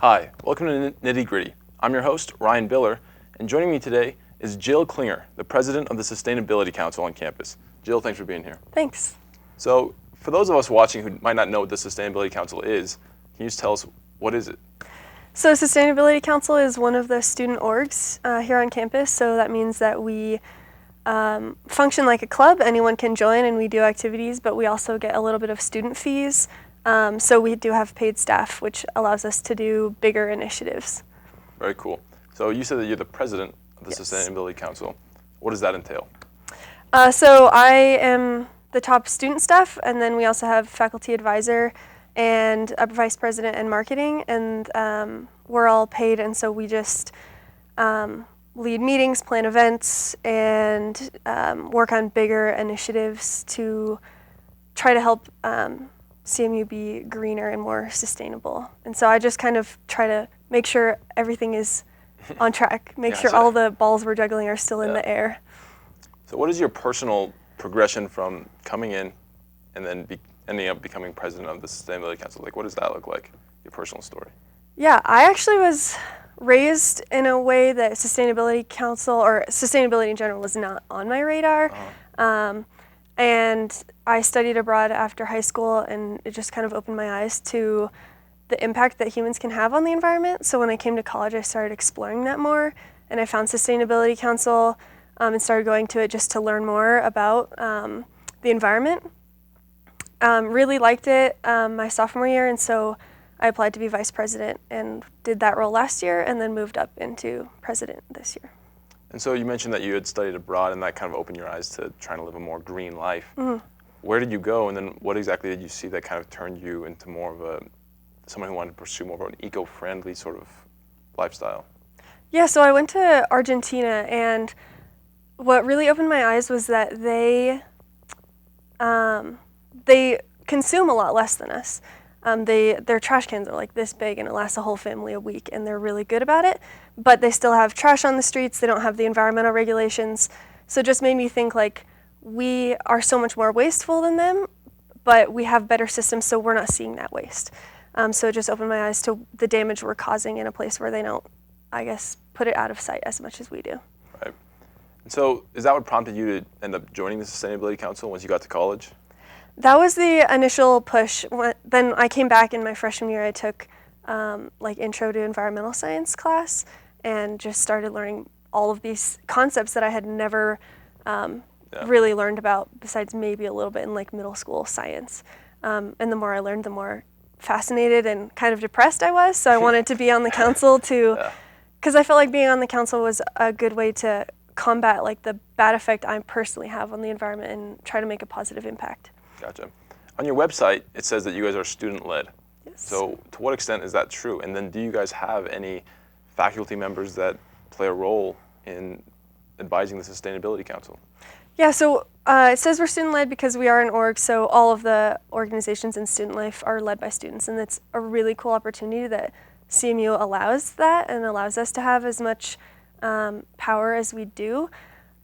Hi, welcome to Nitty Gritty. I'm your host, Ryan Biller, and joining me today is Jill Klinger, the president of the Sustainability Council on campus. Jill, thanks for being here. Thanks. So, for those of us watching who might not know what the Sustainability Council is, can you just tell us what is it? So Sustainability Council is one of the student orgs here on campus, so that means that we function like a club. Anyone can join and we do activities, but we also get a little bit of student fees. So we do have paid staff, which allows us to do bigger initiatives. Very cool. So you said that you're the president of the Yes. Sustainability Council. What does that entail? So I am the top student staff, and then we also have faculty advisor and a vice president and marketing, and we're all paid, and so we just lead meetings, plan events, and work on bigger initiatives to try to help CMU be greener and more sustainable. And so I just kind of try to make sure everything is on track, make sure all the balls we're juggling are still in the air. So what is your personal progression from coming in and then ending up becoming president of the Sustainability Council? Like, what does that look like, your personal story? Yeah, I actually was raised in a way that Sustainability Council, or sustainability in general, was not on my radar. And I studied abroad after high school, and it just kind of opened my eyes to the impact that humans can have on the environment. So when I came to college, I started exploring that more, and I found Sustainability Council and started going to it just to learn more about the environment. Really liked it my sophomore year, and so I applied to be vice president and did that role last year, and then moved up into president this year. And so you mentioned that you had studied abroad, and that kind of opened your eyes to trying to live a more green life. Mm-hmm. Where did you go, and then what exactly did you see that kind of turned you into more of someone who wanted to pursue more of an eco-friendly sort of lifestyle? Yeah, so I went to Argentina, and what really opened my eyes was that they consume a lot less than us. Their trash cans are like this big, and it lasts a whole family a week, and they're really good about it. But they still have trash on the streets. They don't have the environmental regulations. So it just made me think, like, we are so much more wasteful than them, but we have better systems, so we're not seeing that waste. So it just opened my eyes to the damage we're causing in a place where they don't, I guess, put it out of sight as much as we do. Right. And so is that what prompted you to end up joining the Sustainability Council once you got to college? That was the initial push. Then I came back in my freshman year. I took like Intro to Environmental Science class and just started learning all of these concepts that I had never really learned about, besides maybe a little bit in like middle school science. And the more I learned, the more fascinated and kind of depressed I was. So I wanted to be on the council because I felt like being on the council was a good way to combat like the bad effect I personally have on the environment and try to make a positive impact. Gotcha. On your website, it says that you guys are student-led. Yes. So to what extent is that true? And then do you guys have any faculty members that play a role in advising the Sustainability Council? Yeah, so it says we're student-led because we are an org, so all of the organizations in student life are led by students, and it's a really cool opportunity that CMU allows that and allows us to have as much power as we do.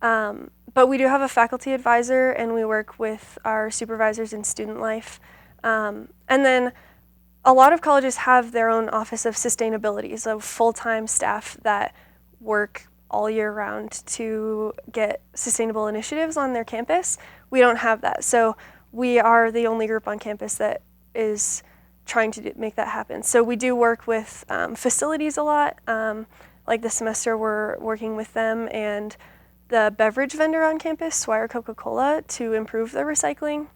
But we do have a faculty advisor, and we work with our supervisors in student life. And then a lot of colleges have their own Office of Sustainability, so full-time staff that work all year round to get sustainable initiatives on their campus. We don't have that. So we are the only group on campus that is trying to make that happen. So we do work with facilities a lot. Like this semester, we're working with them and the beverage vendor on campus, Swire Coca-Cola, to improve the recycling.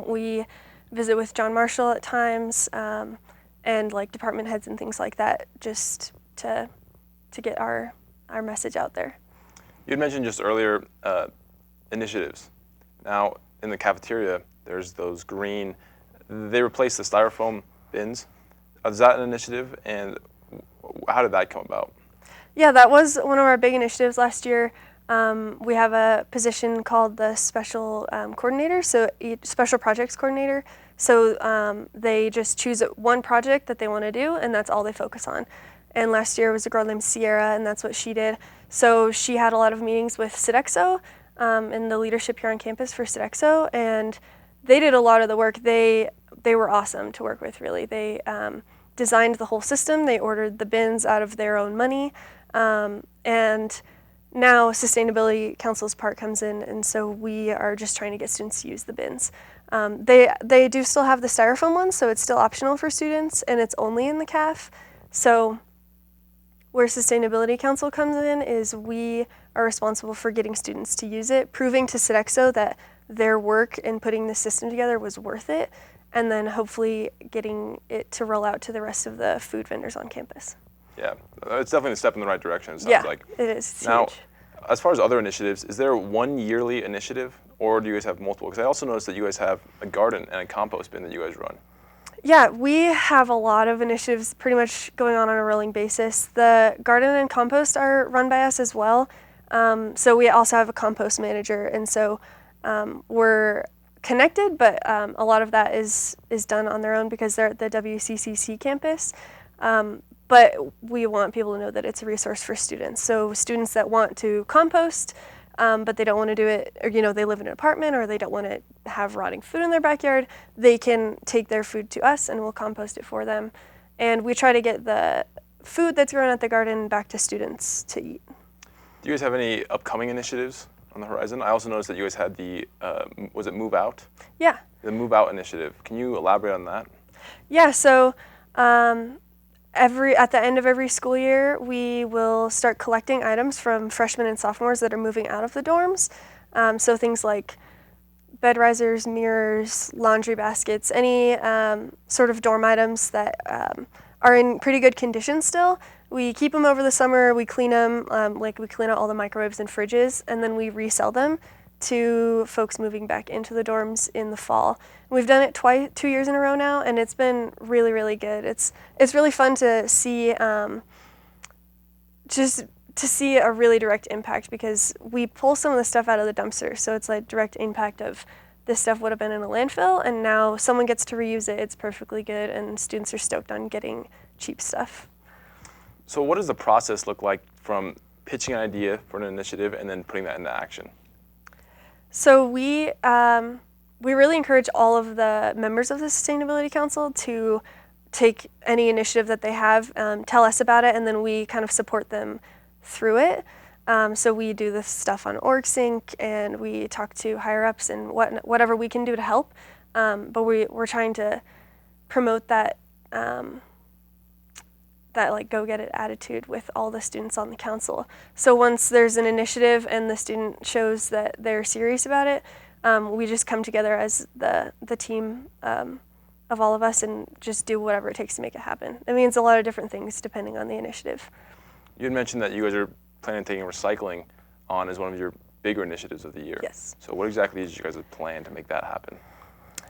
We visit with John Marshall at times, and like department heads and things like that, just to get our message out there. You had mentioned just earlier initiatives. Now, in the cafeteria, there's those green, they replace the styrofoam bins. Is that an initiative, and how did that come about? Yeah, that was one of our big initiatives last year. We have a position called the special coordinator, so special projects coordinator. So they just choose one project that they want to do, and that's all they focus on. And last year was a girl named Sierra, and that's what she did. So she had a lot of meetings with Sodexo and the leadership here on campus for Sodexo, and they did a lot of the work. They were awesome to work with, really. They designed the whole system. They ordered the bins out of their own money. And now Sustainability Council's part comes in, and so we are just trying to get students to use the bins. They do still have the styrofoam ones, so it's still optional for students, and it's only in the CAF. So where Sustainability Council comes in is we are responsible for getting students to use it, proving to Sodexo that their work in putting the system together was worth it, and then hopefully getting it to roll out to the rest of the food vendors on campus. Yeah, it's definitely a step in the right direction, it sounds like. It is. It's now, huge. as far as other initiatives, is there one yearly initiative, or do you guys have multiple? Because I also noticed that you guys have a garden and a compost bin that you guys run. Yeah, we have a lot of initiatives pretty much going on a rolling basis. The garden and compost are run by us as well. So we also have a compost manager, and so we're connected, but a lot of that is done on their own because they're at the WCCC campus. But we want people to know that it's a resource for students. So students that want to compost, but they don't want to do it, or they live in an apartment, or they don't want to have rotting food in their backyard, they can take their food to us and we'll compost it for them. And we try to get the food that's grown at the garden back to students to eat. Do you guys have any upcoming initiatives on the horizon? I also noticed that you guys had the, was it Move Out? Yeah. The Move Out initiative. Can you elaborate on that? Yeah, so at the end of every school year, we will start collecting items from freshmen and sophomores that are moving out of the dorms. So things like bed risers, mirrors, laundry baskets, any sort of dorm items that are in pretty good condition still. We keep them over the summer, we clean them, like we clean out all the microwaves and fridges, and then we resell them to folks moving back into the dorms in the fall. We've done it 2 years in a row now, and it's been really, really good. It's really fun to see, just to see a really direct impact, because we pull some of the stuff out of the dumpster, so it's like direct impact of this stuff would have been in a landfill, and now someone gets to reuse it. It's perfectly good, and students are stoked on getting cheap stuff. So what does the process look like from pitching an idea for an initiative and then putting that into action? So we really encourage all of the members of the Sustainability Council to take any initiative that they have, tell us about it, and then we kind of support them through it. So we do this stuff on OrgSync, and we talk to higher ups and whatever we can do to help. But we're trying to promote that like go-get-it attitude with all the students on the council. So once there's an initiative and the student shows that they're serious about it, we just come together as the team of all of us and just do whatever it takes to make it happen. It means a lot of different things depending on the initiative. You had mentioned that you guys are planning on taking recycling on as one of your bigger initiatives of the year. Yes. So what exactly did you guys plan to make that happen?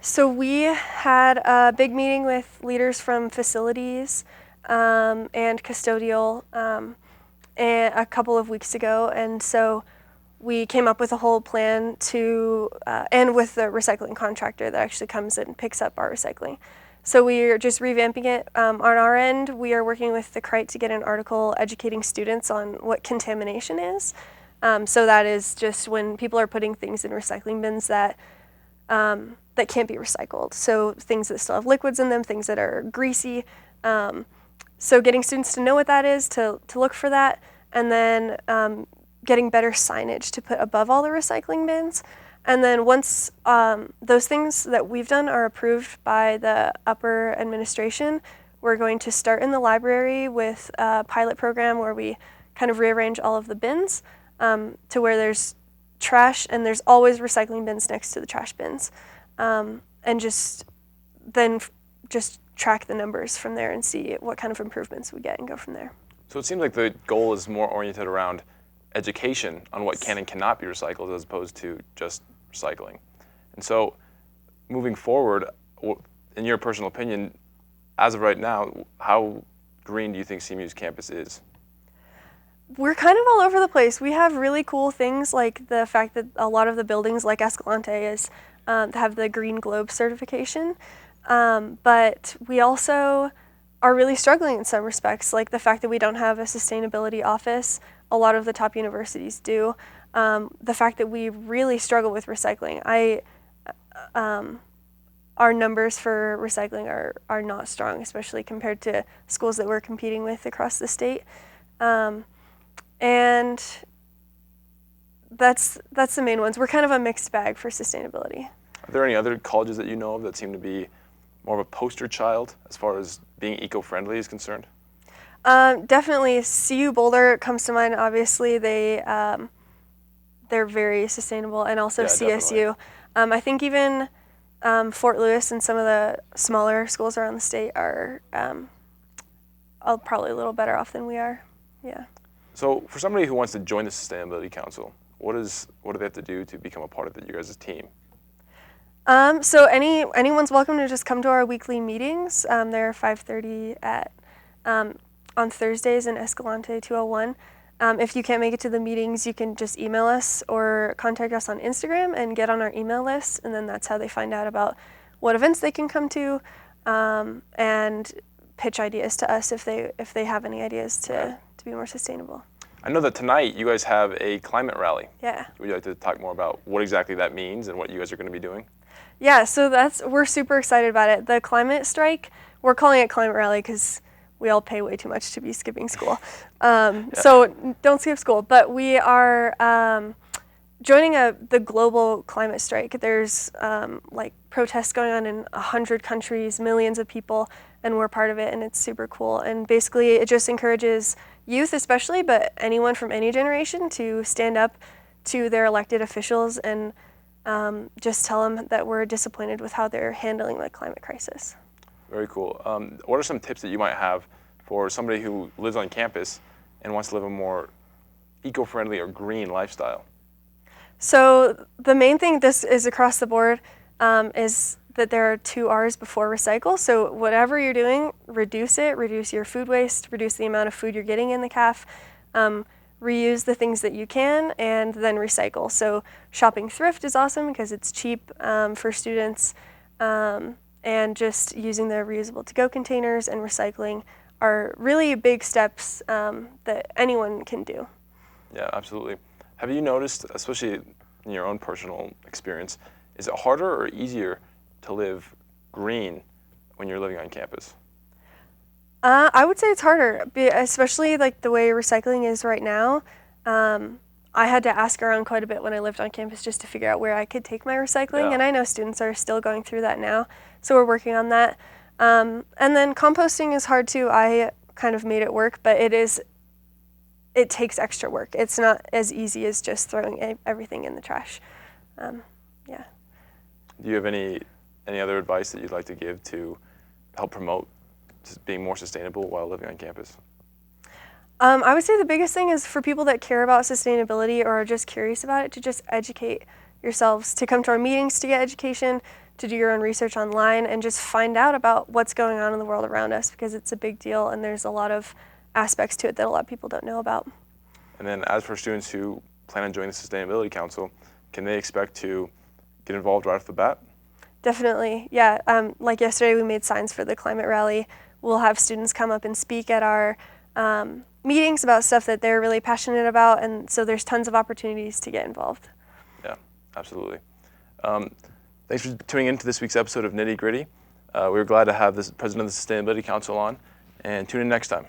So we had a big meeting with leaders from facilities and custodial a couple of weeks ago, and so we came up with a whole plan to, and with the recycling contractor that actually comes and picks up our recycling. So we're just revamping it. On our end, we are working with the CRITE to get an article educating students on what contamination is. So that is just when people are putting things in recycling bins that can't be recycled. So things that still have liquids in them, things that are greasy. So getting students to know what that is, to look for that, and then getting better signage to put above all the recycling bins. And then once those things that we've done are approved by the upper administration, we're going to start in the library with a pilot program where we kind of rearrange all of the bins to where there's trash and there's always recycling bins next to the trash bins. And just track the numbers from there and see what kind of improvements we get and go from there. So it seems like the goal is more oriented around education on what can and cannot be recycled as opposed to just recycling. And so moving forward, in your personal opinion, as of right now, how green do you think CMU's campus is? We're kind of all over the place. We have really cool things like the fact that a lot of the buildings like Escalante have the Green Globe certification. But we also are really struggling in some respects, like the fact that we don't have a sustainability office. A lot of the top universities do. The fact that we really struggle with recycling. our numbers for recycling are not strong, especially compared to schools that we're competing with across the state. And that's the main ones. We're kind of a mixed bag for sustainability. Are there any other colleges that you know of that seem to be more of a poster child as far as being eco-friendly is concerned? Definitely, CU Boulder comes to mind. Obviously, they're very sustainable, and also Yeah, CSU. I think even Fort Lewis and some of the smaller schools around the state are probably a little better off than we are. Yeah. So for somebody who wants to join the Sustainability Council, what do they have to do to become a part of you guys' team? So anyone's welcome to just come to our weekly meetings. They're 5:30 on Thursdays in Escalante 201. If you can't make it to the meetings, you can just email us or contact us on Instagram and get on our email list, and then that's how they find out about what events they can come to, and pitch ideas to us if they have any ideas to be more sustainable. I know that tonight you guys have a climate rally. Yeah. Would you like to talk more about what exactly that means and what you guys are going to be doing? Yeah, so we're super excited about it. The climate strike, we're calling it climate rally because we all pay way too much to be skipping school. So don't skip school. But we are joining the global climate strike. There's like protests going on in 100 countries, millions of people, and we're part of it, and it's super cool. And basically it just encourages youth especially, but anyone from any generation to stand up to their elected officials and just tell them that we're disappointed with how they're handling the climate crisis. Very cool. What are some tips that you might have for somebody who lives on campus and wants to live a more eco-friendly or green lifestyle? So the main thing, this is across the board, is that there are 2 R's before recycle. So whatever you're doing, reduce it, reduce your food waste, reduce the amount of food you're getting in the caf, reuse the things that you can, and then recycle. So shopping thrift is awesome because it's cheap for students, and just using the reusable to-go containers and recycling are really big steps that anyone can do. Yeah, absolutely. Have you noticed, especially in your own personal experience, is it harder or easier to live green when you're living on campus? I would say it's harder, especially like the way recycling is right now. I had to ask around quite a bit when I lived on campus just to figure out where I could take my recycling, and I know students are still going through that now, so we're working on that. And then composting is hard too. I kind of made it work, but it takes extra work. It's not as easy as just throwing everything in the trash. Yeah. Do you have any other advice that you'd like to give to help promote being more sustainable while living on campus? I would say the biggest thing is for people that care about sustainability or are just curious about it to just educate yourselves, to come to our meetings to get education, to do your own research online, and just find out about what's going on in the world around us, because it's a big deal and there's a lot of aspects to it that a lot of people don't know about. And then as for students who plan on joining the Sustainability Council, can they expect to get involved right off the bat? Definitely, yeah. Like yesterday we made signs for the climate rally. We'll have students come up and speak at our meetings about stuff that they're really passionate about, and so there's tons of opportunities to get involved. Yeah, absolutely. Thanks for tuning in to this week's episode of Nitty Gritty. We're glad to have the president of the Sustainability Council on, and tune in next time.